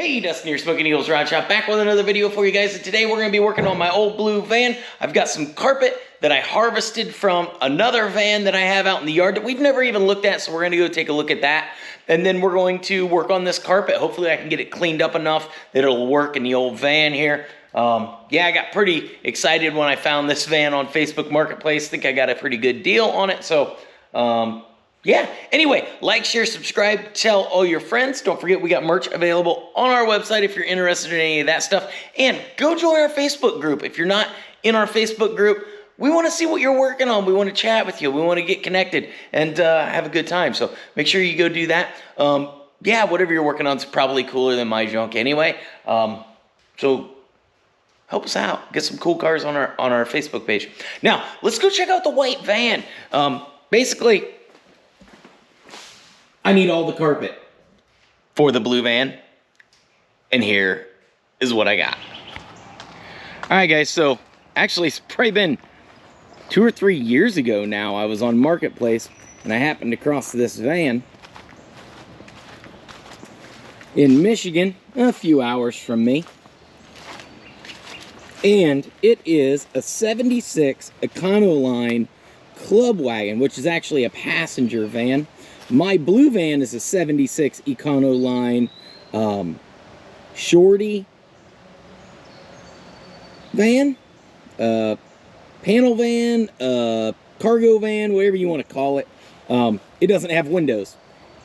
Hey, Dustin here, Smoking Eagles Rod Shop, back with another video for you guys. And today we're going to be working on my old blue van. I've got some carpet that I harvested from another van that I have out in the yard that we've never even looked at, so we're going to go take a look at that. And then we're going to work on this carpet. Hopefully I can get it cleaned up enough that it'll work in the old van here. Yeah, I got pretty excited when I found this van on Facebook Marketplace. I think I got a pretty good deal on it, so yeah, anyway, like, share, subscribe, tell all your friends. Don't forget we got merch available on our website if you're interested in any of that stuff. And go join our Facebook group. If you're not in our Facebook group, we want to see what you're working on. We want to chat with you. We want to get connected and have a good time. So make sure you go do that. Yeah, whatever you're working on is probably cooler than my junk anyway. So help us out. Get some cool cars on our Facebook page. Now, let's go check out the white van. Basically, I need all the carpet for the blue van, and here is what I got. All right, guys, so actually it's probably been 2 or 3 years ago now. I was on Marketplace, and I happened to cross this van in Michigan, a few hours from me, and it is a 76 Econoline club wagon, which is actually a passenger van. My blue van is a 76 Econoline shorty van, panel van, cargo van, whatever you want to call it. It doesn't have windows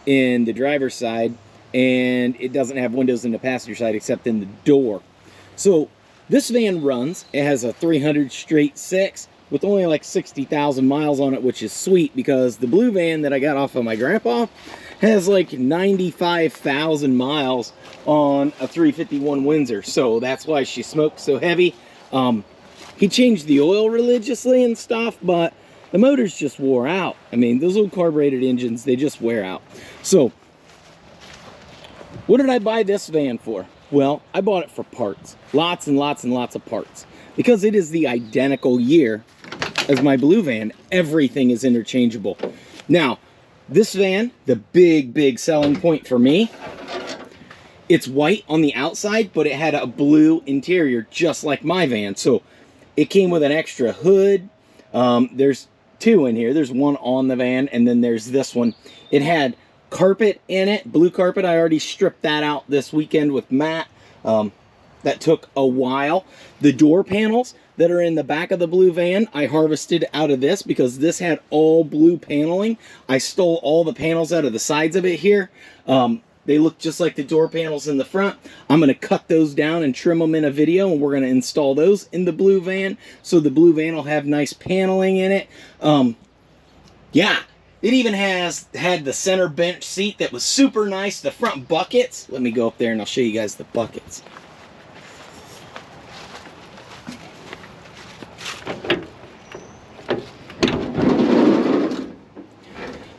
in the driver's side, and it doesn't have windows in the passenger side except in the door. So this van runs. It has a 300 straight 6 with only like 60,000 miles on it, which is sweet because the blue van that I got off of my grandpa has like 95,000 miles on a 351 Windsor. So that's why she smokes so heavy. He changed the oil religiously and stuff, but the motors just wore out. I mean, those old carbureted engines, they just wear out. So what did I buy this van for? Well, I bought it for parts. Lots and lots and lots of parts. Because it is the identical year as my blue van, everything is interchangeable. Now, this van, the big selling point for me, it's white on the outside, but it had a blue interior just like my van. So it came with an extra hood. There's 2 in here. There's one on the van, and then there's this one. It had carpet in it, blue carpet. I already stripped that out this weekend with Matt. That took a while. The door panels that are in the back of the blue van, I harvested out of this because this had all blue paneling. I stole all the panels out of the sides of it here. They look just like the door panels in the front. I'm going to cut those down and trim them in a video, and we're going to install those in the blue van. So the blue van will have nice paneling in it. Yeah, it even had the center bench seat that was super nice. The front buckets. Let me go up there and I'll show you guys the buckets.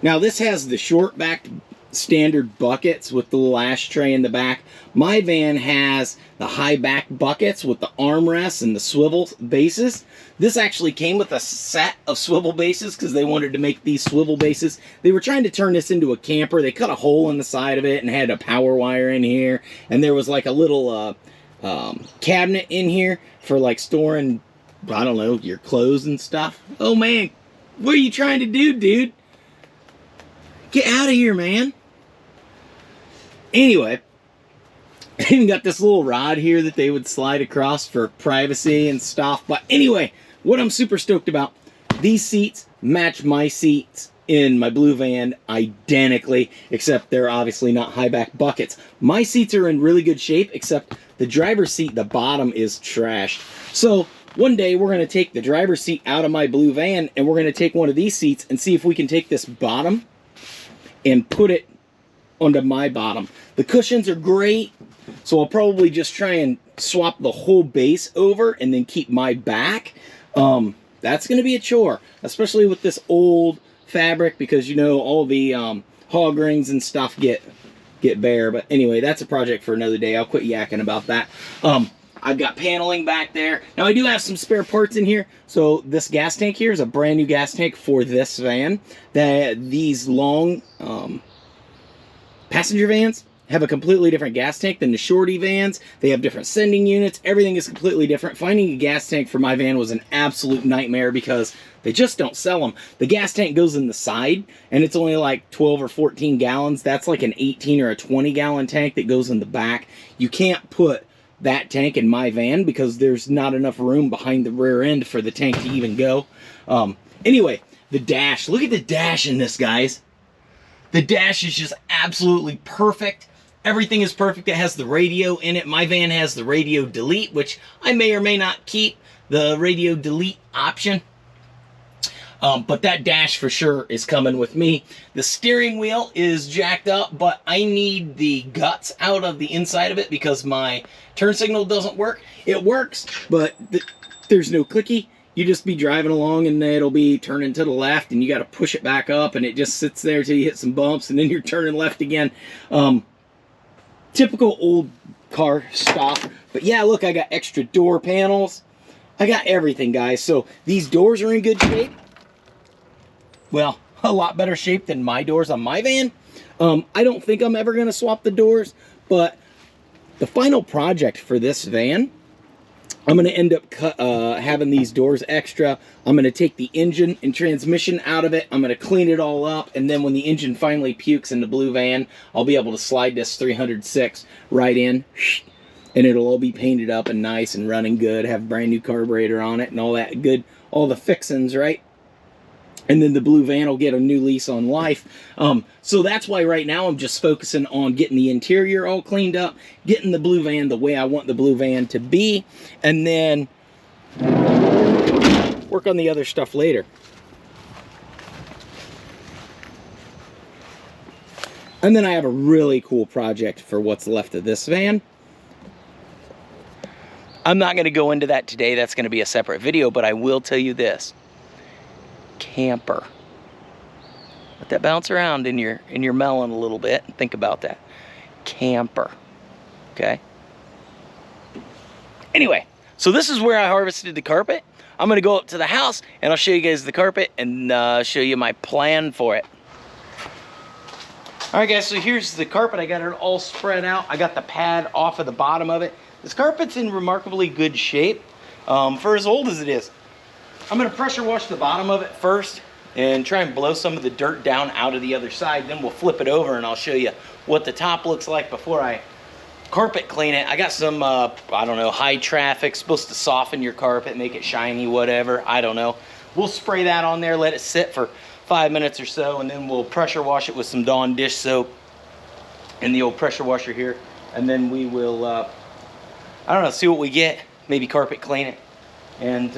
Now this has the short back standard buckets with the little ashtray in the back. My van has the high back buckets with the armrests and the swivel bases. This actually came with a set of swivel bases because they wanted to make these swivel bases. They were trying to turn this into a camper. They cut a hole in the side of it and had a power wire in here. And there was like a little cabinet in here for like storing, I don't know, your clothes and stuff. Oh man, what are you trying to do, dude? Get out of here, man. Anyway, I even got this little rod here that they would slide across for privacy and stuff. But anyway, what I'm super stoked about, these seats match my seats in my blue van identically, except they're obviously not high back buckets. My seats are in really good shape, except the driver's seat, the bottom is trashed. So one day we're going to take the driver's seat out of my blue van, and we're going to take one of these seats and see if we can take this bottom and put it onto my bottom. The cushions are great, so I'll probably just try and swap the whole base over and then keep my back. That's going to be a chore, especially with this old fabric, because you know all the hog rings and stuff get bare. But anyway, that's a project for another day. I'll quit yakking about that. I've got paneling back there. Now I do have some spare parts in here. So this gas tank here is a brand new gas tank for this van. These long passenger vans have a completely different gas tank than the shorty vans. They have different sending units. Everything is completely different. Finding a gas tank for my van was an absolute nightmare because they just don't sell them. The gas tank goes in the side, and it's only like 12 or 14 gallons. That's like an 18 or a 20 gallon tank that goes in the back. You can't put that tank in my van because there's not enough room behind the rear end for the tank to even go. Anyway, the dash. Look at the dash in this, guys. The dash is just absolutely perfect. Everything is perfect. It has the radio in it. My van has the radio delete, which I may or may not keep the radio delete option. But that dash for sure is coming with me. The steering wheel is jacked up, but I need the guts out of the inside of it because my turn signal doesn't work. It works, but there's no clicky. You just be driving along and it'll be turning to the left and you got to push it back up and it just sits there till you hit some bumps and then you're turning left again. Typical old car stuff. But yeah, look, I got extra door panels. I got everything, guys. So these doors are in good shape. Well, a lot better shape than my doors on my van. I don't think I'm ever going to swap the doors, but the final project for this van, I'm going to end up having these doors extra. I'm going to take the engine and transmission out of it. I'm going to clean it all up. And then when the engine finally pukes in the blue van, I'll be able to slide this 306 right in. And it'll all be painted up and nice and running good. Have brand new carburetor on it and all that good. All the fixings, right? And then the blue van will get a new lease on life. So that's why right now I'm just focusing on getting the interior all cleaned up, getting the blue van the way I want the blue van to be, and then work on the other stuff later. And then I have a really cool project for what's left of this van. I'm not going to go into that today. That's going to be a separate video, but I will tell you this. Camper. Let that bounce around in your melon a little bit and think about that. Camper. Okay? Anyway, so this is where I harvested the carpet. I'm going to go up to the house and I'll show you guys the carpet and show you my plan for it. Alright guys, so here's the carpet. I got it all spread out. I got the pad off of the bottom of it. This carpet's in remarkably good shape for as old as it is. I'm going to pressure wash the bottom of it first and try and blow some of the dirt down out of the other side. Then we'll flip it over and I'll show you what the top looks like before I carpet clean it. I got some, I don't know, high traffic, supposed to soften your carpet, make it shiny, whatever. I don't know. We'll spray that on there, let it sit for 5 minutes or so, and then we'll pressure wash it with some Dawn dish soap and the old pressure washer here. And then we will, I don't know, see what we get. Maybe carpet clean it and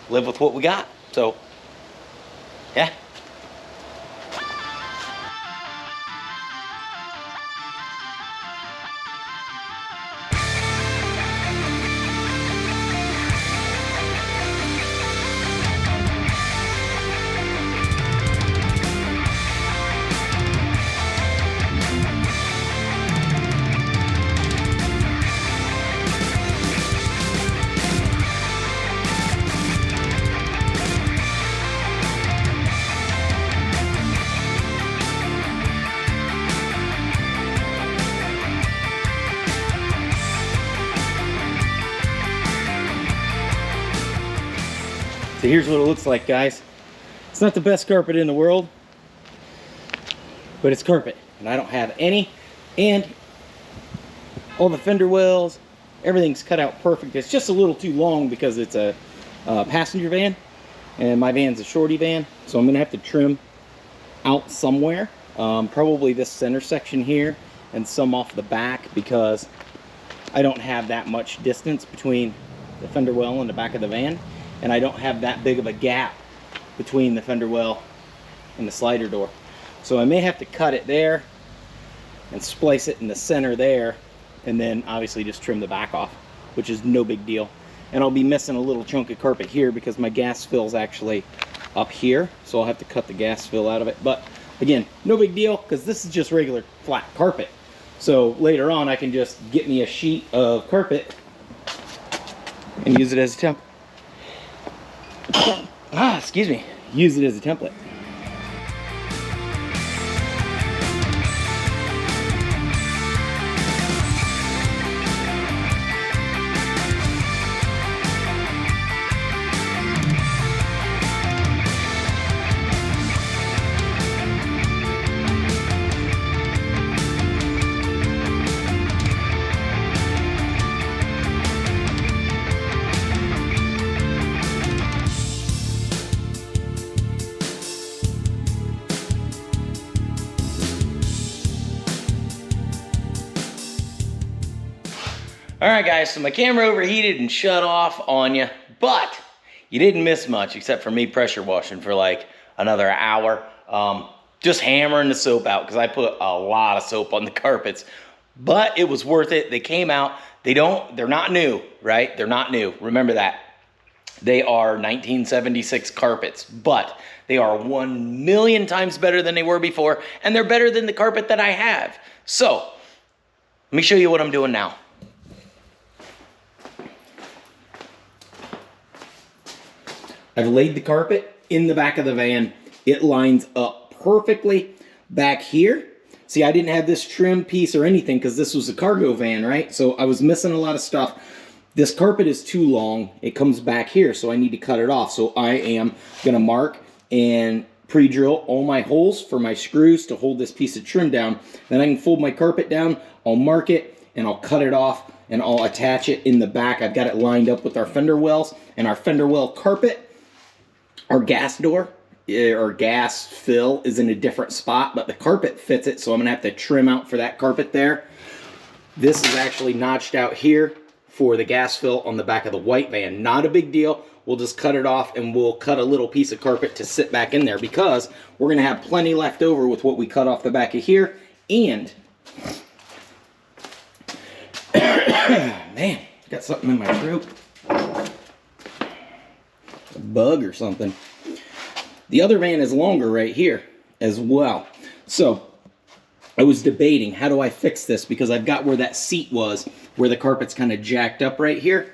live with what we got. So, yeah. So here's what it looks like, guys. It's not the best carpet in the world, but it's carpet, and I don't have any. And all the fender wells, everything's cut out perfect. It's just a little too long because it's a passenger van, and my van's a shorty van, so I'm gonna have to trim out somewhere. Probably this center section here and some off the back because I don't have that much distance between the fender well and the back of the van. And I don't have that big of a gap between the fender well and the slider door. So I may have to cut it there and splice it in the center there, and then obviously just trim the back off, which is no big deal. And I'll be missing a little chunk of carpet here because my gas fill's actually up here, so I'll have to cut the gas fill out of it. But again, no big deal because this is just regular flat carpet. So later on I can just get me a sheet of carpet and use it as a template. Excuse me. Use it as a template. All right, guys, so my camera overheated and shut off on you, but you didn't miss much except for me pressure washing for like another hour. Just hammering the soap out because I put a lot of soap on the carpets, but it was worth it. They came out. They're not new, right? They're not new. Remember that. They are 1976 carpets, but they are 1,000,000 times better than they were before, and they're better than the carpet that I have. So, let me show you what I'm doing now. I've laid the carpet in the back of the van. It lines up perfectly back here. See, I didn't have this trim piece or anything because this was a cargo van, right? So I was missing a lot of stuff. This carpet is too long. It comes back here, so I need to cut it off. So I am going to mark and pre-drill all my holes for my screws to hold this piece of trim down. Then I can fold my carpet down, I'll mark it, and I'll cut it off, and I'll attach it in the back. I've got it lined up with our fender wells, and our fender well carpet, our gas door, or gas fill is in a different spot, but the carpet fits it, so I'm going to have to trim out for that carpet there. This is actually notched out here for the gas fill on the back of the white van. Not a big deal. We'll just cut it off and we'll cut a little piece of carpet to sit back in there because we're going to have plenty left over with what we cut off the back of here. And man, got something in my throat. A bug or something. The other van is longer right here as well. So I was debating, how do I fix this? Because I've got where that seat was, where the carpet's kind of jacked up right here.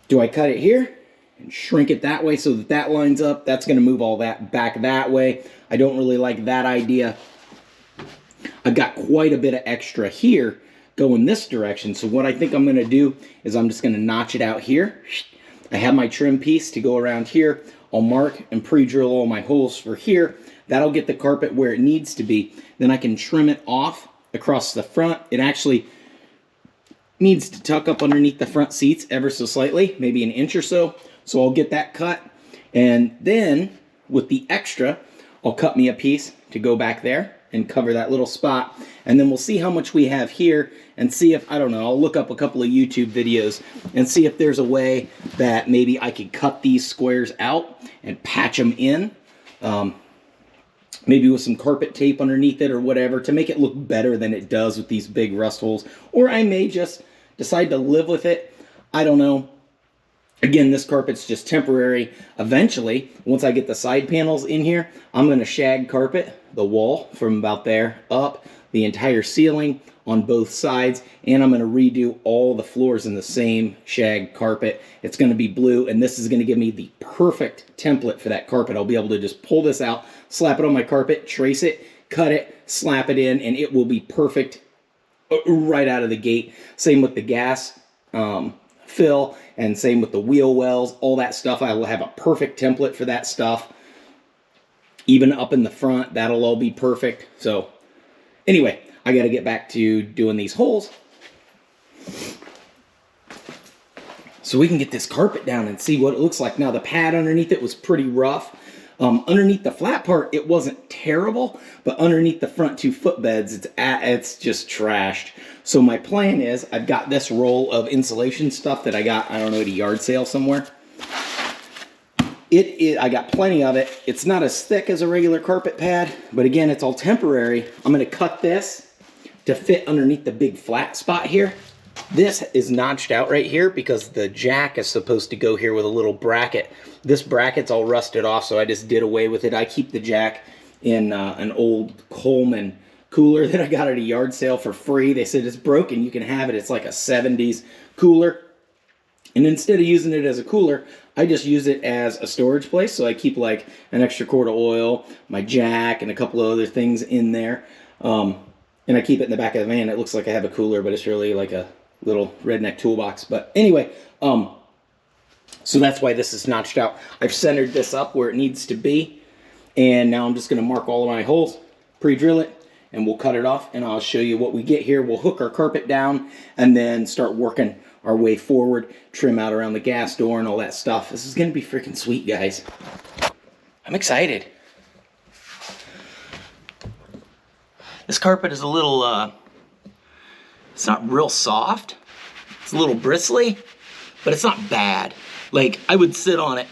Do I cut it here and shrink it that way so that that lines up? That's going to move all that back that way. I don't really like that idea. I've got quite a bit of extra here going this direction. So what I think I'm going to do is I'm just going to notch it out here. I have my trim piece to go around here. I'll mark and pre-drill all my holes for here. That'll get the carpet where it needs to be. Then I can trim it off across the front. It actually needs to tuck up underneath the front seats ever so slightly, maybe an inch or so. So I'll get that cut. And then with the extra, I'll cut me a piece to go back there and cover that little spot. And then we'll see how much we have here and see if, I don't know, I'll look up a couple of YouTube videos and see if there's a way that maybe I could cut these squares out and patch them in. Maybe with some carpet tape underneath it or whatever to make it look better than it does with these big rust holes. Or I may just decide to live with it. I don't know. Again, this carpet's just temporary. Eventually, once I get the side panels in here, I'm going to shag carpet the wall from about there up, the entire ceiling on both sides, and I'm going to redo all the floors in the same shag carpet. It's going to be blue, and this is going to give me the perfect template for that carpet. I'll be able to just pull this out, slap it on my carpet, trace it, cut it, slap it in, and it will be perfect right out of the gate. Same with the gas fill, and same with the wheel wells, all that stuff. I will have a perfect template for that stuff. Even up in the front, that'll all be perfect. So anyway, I got to get back to doing these holes so we can get this carpet down and see what it looks like. Now the pad underneath it was pretty rough. Underneath the flat part, it wasn't terrible, but underneath the front two footbeds, it's just trashed. So my plan is, I've got this roll of insulation stuff that I got, I don't know, at a yard sale somewhere. I got plenty of it. It's not as thick as a regular carpet pad, but again, it's all temporary. I'm going to cut this to fit underneath the big flat spot here. This is notched out right here because the jack is supposed to go here with a little bracket. This bracket's all rusted off, so I just did away with it. I keep the jack in an old Coleman cooler that I got at a yard sale for free. They said it's broken, you can have it. It's like a 70s cooler. And instead of using it as a cooler, I just use it as a storage place. So I keep like an extra quart of oil, my jack, and a couple of other things in there. And I keep it in the back of the van. It looks like I have a cooler, but it's really like a little redneck toolbox. But anyway, so that's why this is notched out. I've centered this up where it needs to be. And now I'm just going to mark all of my holes, pre-drill it, and we'll cut it off. And I'll show you what we get here. We'll hook our carpet down and then start working our way forward, trim out around the gas door and all that stuff. This is going to be freaking sweet, guys. I'm excited. This carpet is a little, it's not real soft. It's a little bristly, but it's not bad. Like, I would sit on it,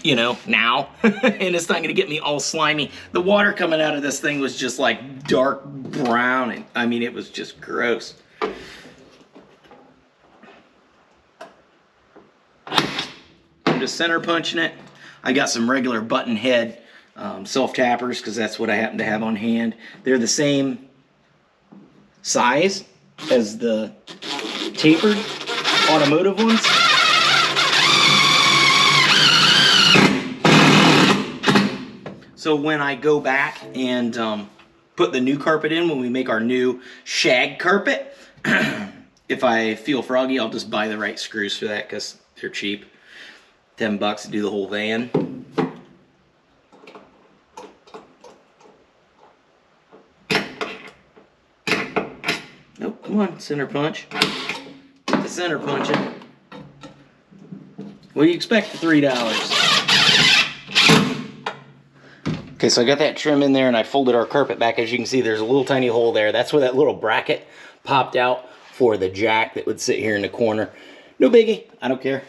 you know, now, and it's not gonna get me all slimy. The water coming out of this thing was just like dark brown, and I mean, it was just gross. I'm just center punching it. I got some regular button head self-tappers because that's what I happen to have on hand. They're the same size as the tapered automotive ones. So when I go back and put the new carpet in, when we make our new shag carpet, if I feel froggy, I'll just buy the right screws for that because they're cheap. $10 to do the whole van. Nope, come on, center punch. Get the center punching. What do you expect for $3? Okay, so I got that trim in there and I folded our carpet back. As you can see, there's a little tiny hole there. That's where that little bracket popped out for the jack that would sit here in the corner. No biggie, I don't care.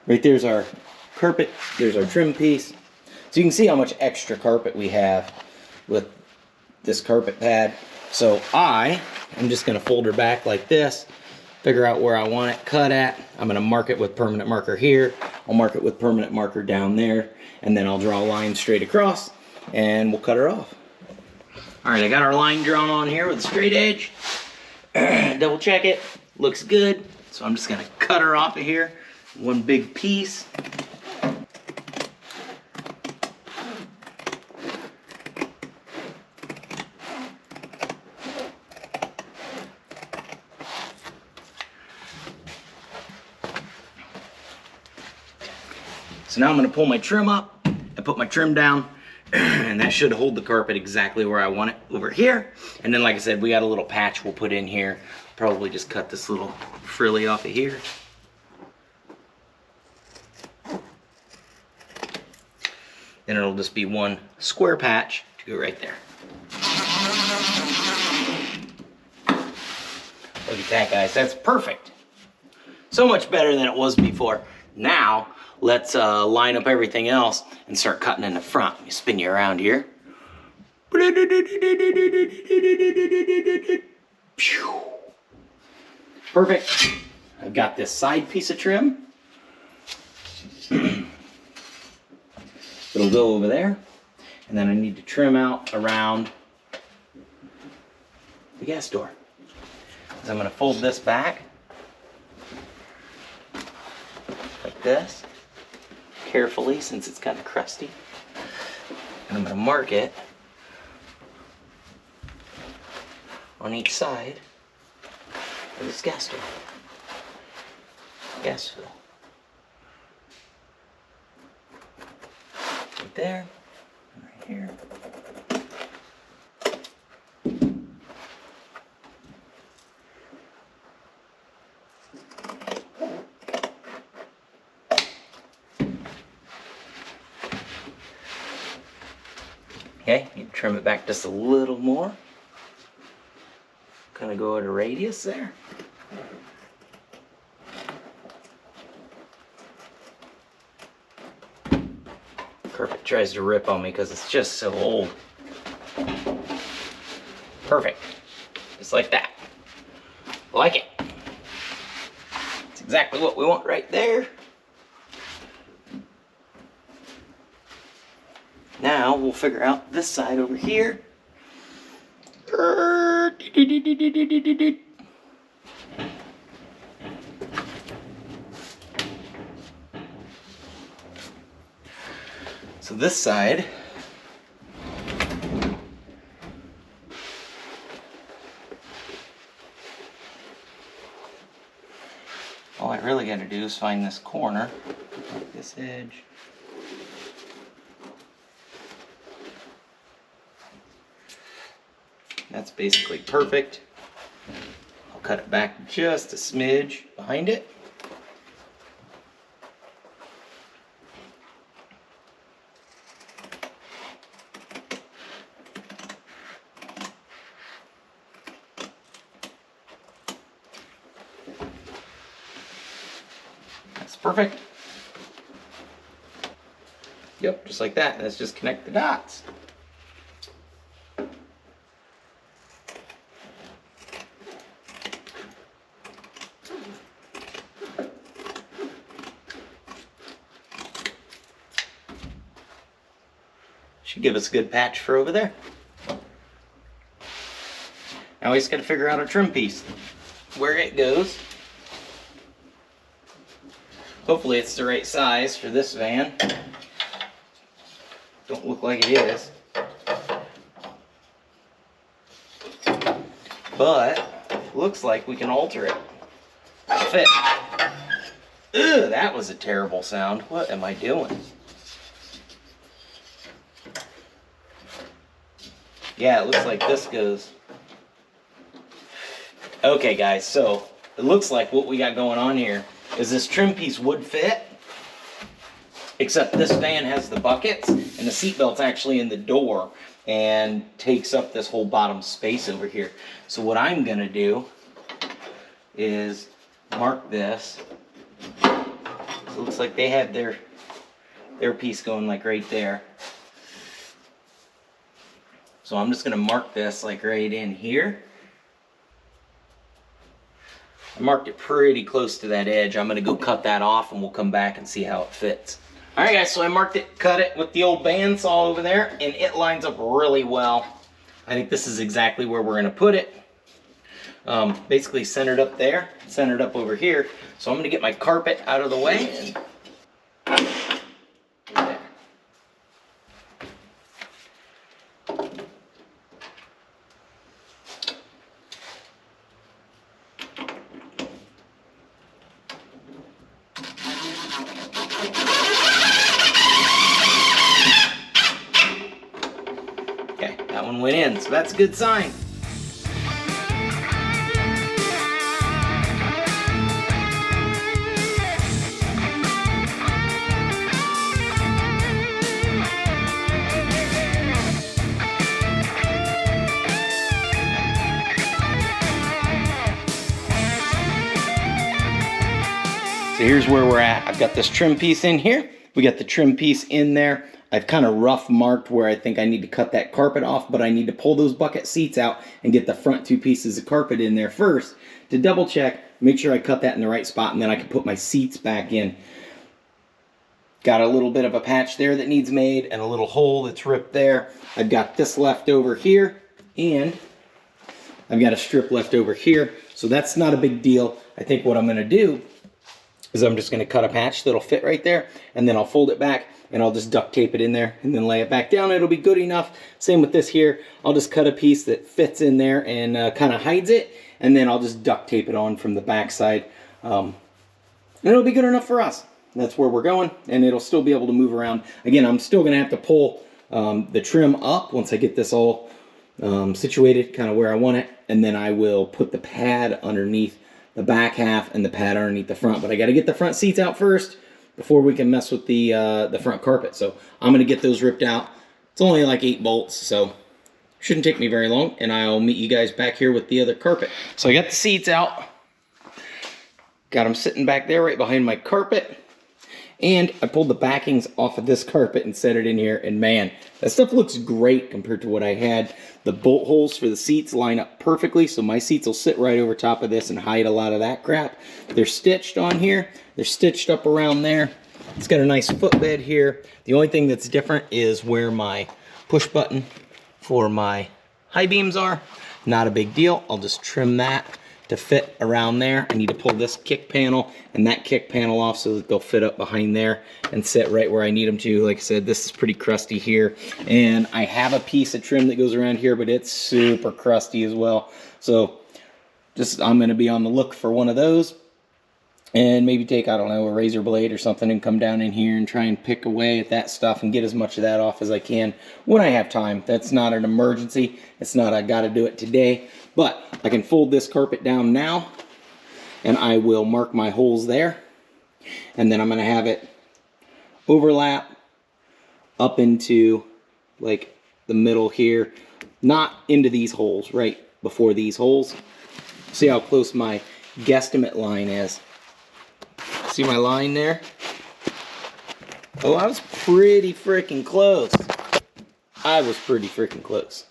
Right there's our carpet, there's our trim piece. So you can see how much extra carpet we have with this carpet pad. So I'm just gonna fold her back like this, figure out where I want it cut at. I'm gonna mark it with permanent marker here. I'll mark it with permanent marker down there, and then I'll draw a line straight across and we'll cut her off. All right, I got our line drawn on here with a straight edge. Double check it, looks good. So I'm just gonna cut her off of here. One big piece. So now I'm going to pull my trim up and put my trim down, and that should hold the carpet exactly where I want it over here. And then, like I said, we got a little patch we'll put in here. Probably just cut this little frilly off of here. Then it'll just be one square patch to go right there. Look at that, guys. That's perfect. So much better than it was before. Now, let's line up everything else and start cutting in the front. Let me spin you around here. Perfect. I've got this side piece of trim. It'll go over there. And then I need to trim out around the gas door. So I'm going to fold this back like this, carefully since it's kind of crusty. And I'm going to mark it on each side of this gas door. Gas fill. Right there, and right here. Okay, you trim it back just a little more. Kind of go at a radius there. Carpet tries to rip on me because it's just so old. Perfect. Just like that. Like it. It's exactly what we want right there. Now we'll figure out this side over here. So this side, all I really got to do is find this corner, like this edge. That's basically perfect. I'll cut it back just a smidge behind it. Perfect. Yep, just like that. Let's just connect the dots. Should give us a good patch for over there. Now we just got to figure out our trim piece, where it goes. Hopefully it's the right size for this van. Don't look like it is. But looks like we can alter it to fit. Ugh, that was a terrible sound. What am I doing? Yeah, it looks like this goes. Okay guys, so it looks like what we got going on here is this trim piece would fit, except this van has the buckets and the seat belt's actually in the door and takes up this whole bottom space over here. So what I'm gonna do is mark this. So it looks like they had their piece going like right there. So I'm just gonna mark this like right in here. I marked it pretty close to that edge. I'm gonna go cut that off and we'll come back and see how it fits. All right guys, so I marked it, cut it with the old bandsaw over there, and it lines up really well. I think this is exactly where we're gonna put it. Basically centered up there, centered up over here. So I'm gonna get my carpet out of the way. And there. Okay, that one went in, so that's a good sign. So here's where we're at. I've got this trim piece in here. We got the trim piece in there. I've kind of rough marked where I think I need to cut that carpet off, but I need to pull those bucket seats out and get the front two pieces of carpet in there first to double check, make sure I cut that in the right spot, and then I can put my seats back in. Got a little bit of a patch there that needs made and a little hole that's ripped there. I've got this left over here, and I've got a strip left over here, so that's not a big deal. I think what I'm gonna do is I'm just gonna cut a patch that'll fit right there, and then I'll fold it back and I'll just duct tape it in there and then lay it back down. It'll be good enough. Same with this here. I'll just cut a piece that fits in there and kind of hides it, and then I'll just duct tape it on from the back side. And it'll be good enough for us. That's where we're going, and it'll still be able to move around. Again, I'm still gonna have to pull the trim up once I get this all situated kind of where I want it, and then I will put the pad underneath the back half and the pad underneath the front. But I got to get the front seats out first before we can mess with the front carpet. So I'm going to get those ripped out. It's only like 8 bolts, so shouldn't take me very long, and I'll meet you guys back here with the other carpet. So I got the seats out. Got them sitting back there right behind my carpet. And I pulled the backings off of this carpet and set it in here, and man, that stuff looks great compared to what I had. The bolt holes for the seats line up perfectly, so my seats will sit right over top of this and hide a lot of that crap. They're stitched on here. They're stitched up around there. It's got a nice footbed here. The only thing that's different is where my push button for my high beams are. Not a big deal. I'll just trim that to fit around there. I need to pull this kick panel and that kick panel off so that they'll fit up behind there and sit right where I need them to. Like I said, this is pretty crusty here, and I have a piece of trim that goes around here, but it's super crusty as well. So I'm going to be on the look for one of those, and maybe take, I don't know, a razor blade or something and come down in here and try and pick away at that stuff and get as much of that off as I can when I have time. That's not an emergency. It's not I got to do it today. But I can fold this carpet down now, and I will mark my holes there, and then I'm going to have it overlap up into like the middle here, not into these holes, right before these holes. See how close my guesstimate line is. See my line there? Oh, I was pretty freaking close. I was pretty freaking close.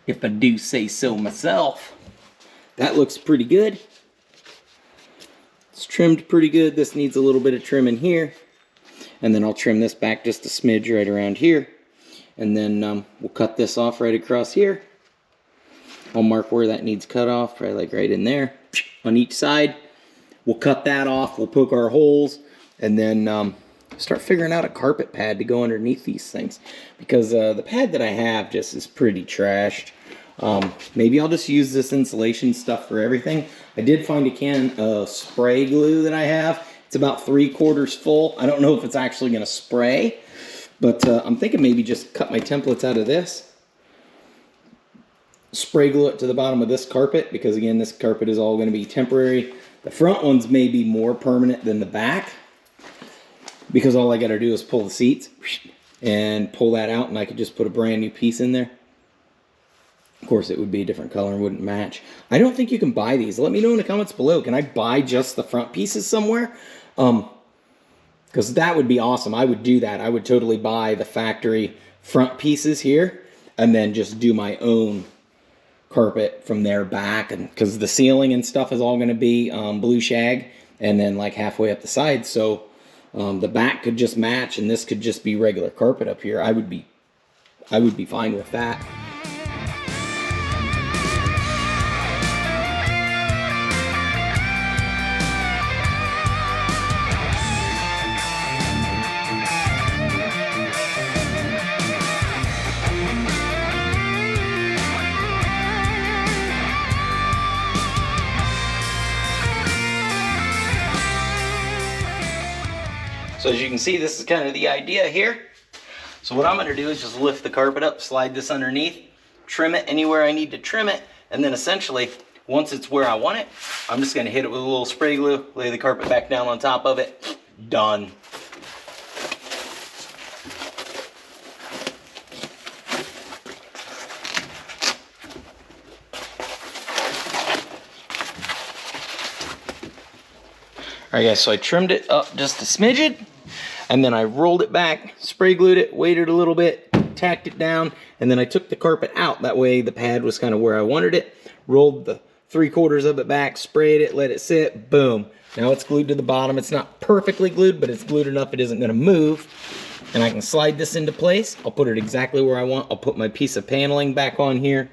If I do say so myself. That looks pretty good. It's trimmed pretty good. This needs a little bit of trim in here. And then I'll trim this back just a smidge right around here. And then we'll cut this off right across here. I'll mark where that needs cut off, probably like right in there on each side. We'll cut that off, we'll poke our holes, and then start figuring out a carpet pad to go underneath these things. Because the pad that I have just is pretty trashed. Maybe I'll just use this insulation stuff for everything. I did find a can of spray glue that I have. It's about 3/4 full. I don't know if it's actually going to spray, but I'm thinking maybe just cut my templates out of this. Spray glue it to the bottom of this carpet, because again, this carpet is all going to be temporary. The front ones may be more permanent than the back, because all I got to do is pull the seats and pull that out, and I could just put a brand new piece in there. Of course, it would be a different color and wouldn't match. I don't think you can buy these. Let me know in the comments below. Can I buy just the front pieces somewhere? Because that would be awesome. I would do that. I would totally buy the factory front pieces here and then just do my own carpet from there back. And because the ceiling and stuff is all going to be blue shag, and then like halfway up the side. So the back could just match, and this could just be regular carpet up here. I would be fine with that. So as you can see, this is kind of the idea here. So what I'm going to do is just lift the carpet up, slide this underneath, trim it anywhere I need to trim it, and then essentially, once it's where I want it, I'm just going to hit it with a little spray glue, lay the carpet back down on top of it. Done. Alright guys, so I trimmed it up just a smidgen, and then I rolled it back, spray glued it, waited a little bit, tacked it down, and then I took the carpet out. That way the pad was kind of where I wanted it. Rolled the 3/4 of it back, sprayed it, let it sit, boom. Now it's glued to the bottom. It's not perfectly glued, but it's glued enough it isn't going to move. And I can slide this into place. I'll put it exactly where I want. I'll put my piece of paneling back on here.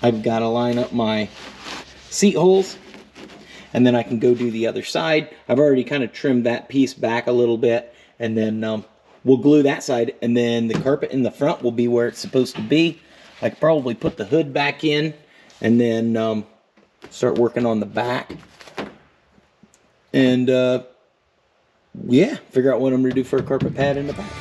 I've got to line up my seat holes. And then I can go do the other side. I've already kind of trimmed that piece back a little bit. And then we'll glue that side. And then the carpet in the front will be where it's supposed to be. I could probably put the hood back in. And then start working on the back. And yeah, figure out what I'm going to do for a carpet pad in the back.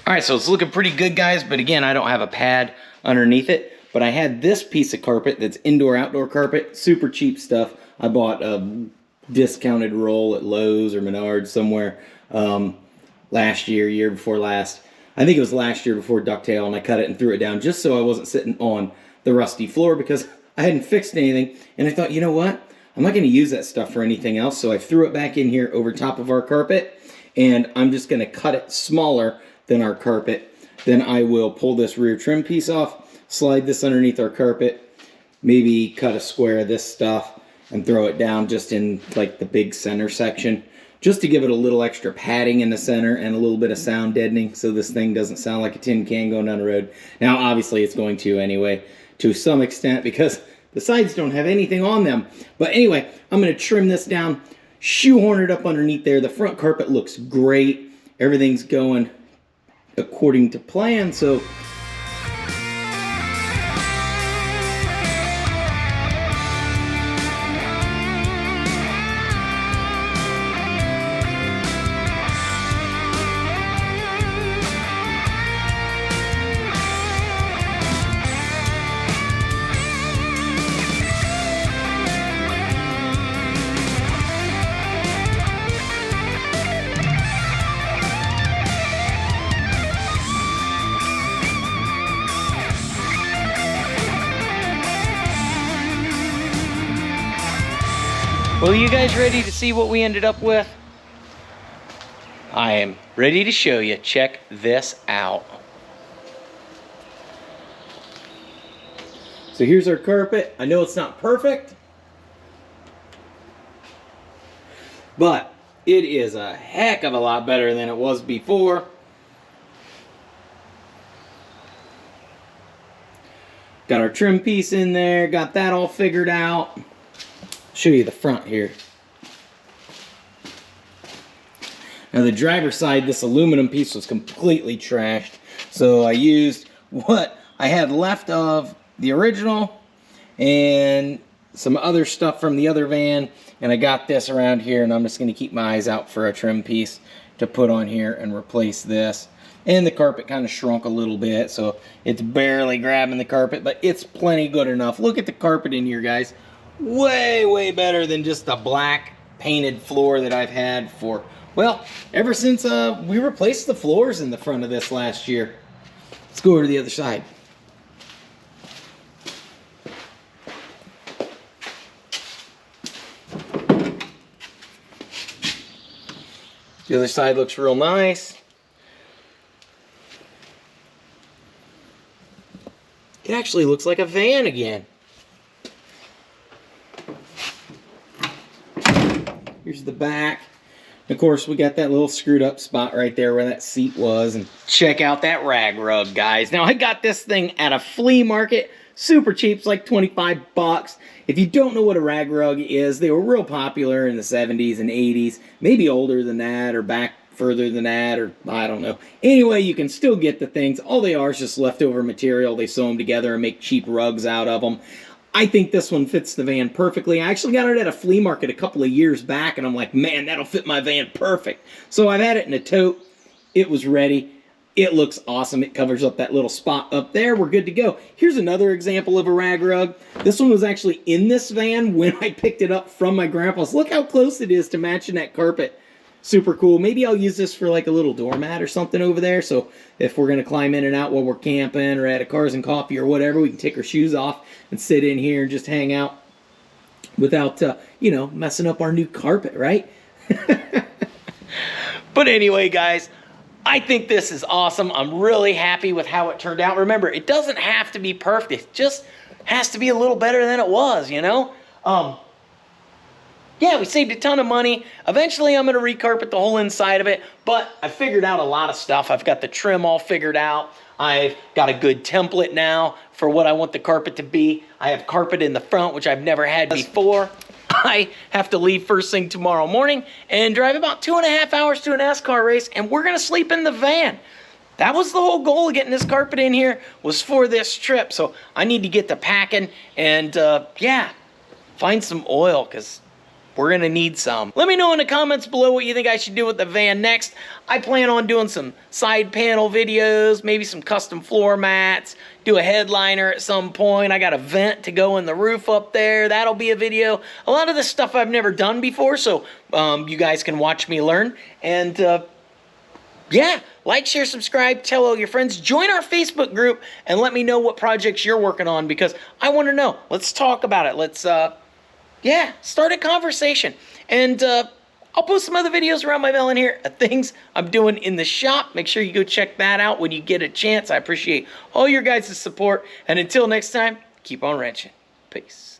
Alright, so it's looking pretty good, guys, but again, I don't have a pad underneath it. But I had this piece of carpet that's indoor-outdoor carpet, super cheap stuff. I bought a discounted roll at Lowe's or Menards somewhere last year, year before last. I think it was last year before ducktail, and I cut it and threw it down just so I wasn't sitting on the rusty floor because I hadn't fixed anything. And I thought, you know what? I'm not going to use that stuff for anything else, so I threw it back in here over top of our carpet, and I'm just going to cut it smaller than our carpet. Then I will pull this rear trim piece off, slide this underneath our carpet, maybe cut a square of this stuff and throw it down just in like the big center section, just to give it a little extra padding in the center and a little bit of sound deadening so this thing doesn't sound like a tin can going down the road. Now obviously it's going to anyway to some extent because the sides don't have anything on them. But anyway, I'm going to trim this down, shoehorn it up underneath there. The front carpet looks great. Everything's going according to plan, so Well, you guys ready to see what we ended up with? I am ready to show you. Check this out. So here's our carpet. I know it's not perfect, but it is a heck of a lot better than it was before. Got our trim piece in there, got that all figured out. Show you the front here. Now the driver's side, this aluminum piece was completely trashed. So I used what I had left of the original and some other stuff from the other van. And I got this around here, and I'm just going to keep my eyes out for a trim piece to put on here and replace this. And the carpet kind of shrunk a little bit, so it's barely grabbing the carpet, but it's plenty good enough. Look at the carpet in here, guys. Way, way better than just the black painted floor that I've had for, well, ever since we replaced the floors in the front of this last year. Let's go over to the other side. The other side looks real nice. It actually looks like a van again. Here's the back. Of course, we got that little screwed up spot right there where that seat was. And check out that rag rug, guys. Now, I got this thing at a flea market. Super cheap. It's like 25 bucks. If you don't know what a rag rug is, they were real popular in the 70s and 80s. Maybe older than that or back further than that, or I don't know. Anyway, you can still get the things. All they are is just leftover material. They sew them together and make cheap rugs out of them. I think this one fits the van perfectly. I actually got it at a flea market a couple of years back, and I'm like, man, that'll fit my van perfect. So I've had it in a tote. It was ready. It looks awesome. It covers up that little spot up there. We're good to go. Here's another example of a rag rug. This one was actually in this van when I picked it up from my grandpa's. Look how close it is to matching that carpet. Super cool. Maybe I'll use this for like a little doormat or something over there. So if we're going to climb in and out while we're camping or at a Cars and Coffee or whatever, we can take our shoes off and sit in here and just hang out without, you know, messing up our new carpet, right? But anyway, guys, I think this is awesome. I'm really happy with how it turned out. Remember, it doesn't have to be perfect. It just has to be a little better than it was, you know? Yeah, we saved a ton of money. Eventually, I'm going to recarpet the whole inside of it, but I figured out a lot of stuff. I've got the trim all figured out. I've got a good template now for what I want the carpet to be. I have carpet in the front, which I've never had before. I have to leave first thing tomorrow morning and drive about 2.5 hours to a NASCAR race, and we're going to sleep in the van. That was the whole goal of getting this carpet in here, was for this trip. So I need to get to packing and, yeah, find some oil, because we're going to need some. Let me know in the comments below what you think I should do with the van next. I plan on doing some side panel videos, maybe some custom floor mats, do a headliner at some point. I got a vent to go in the roof up there. That'll be a video. A lot of this stuff I've never done before, so you guys can watch me learn. And yeah, like, share, subscribe, tell all your friends. Join our Facebook group and let me know what projects you're working on, because I want to know. Let's talk about it. Let's yeah, start a conversation. And I'll post some other videos around my van here of things I'm doing in the shop. Make sure you go check that out when you get a chance. I appreciate all your guys' support. And until next time, keep on wrenching. Peace.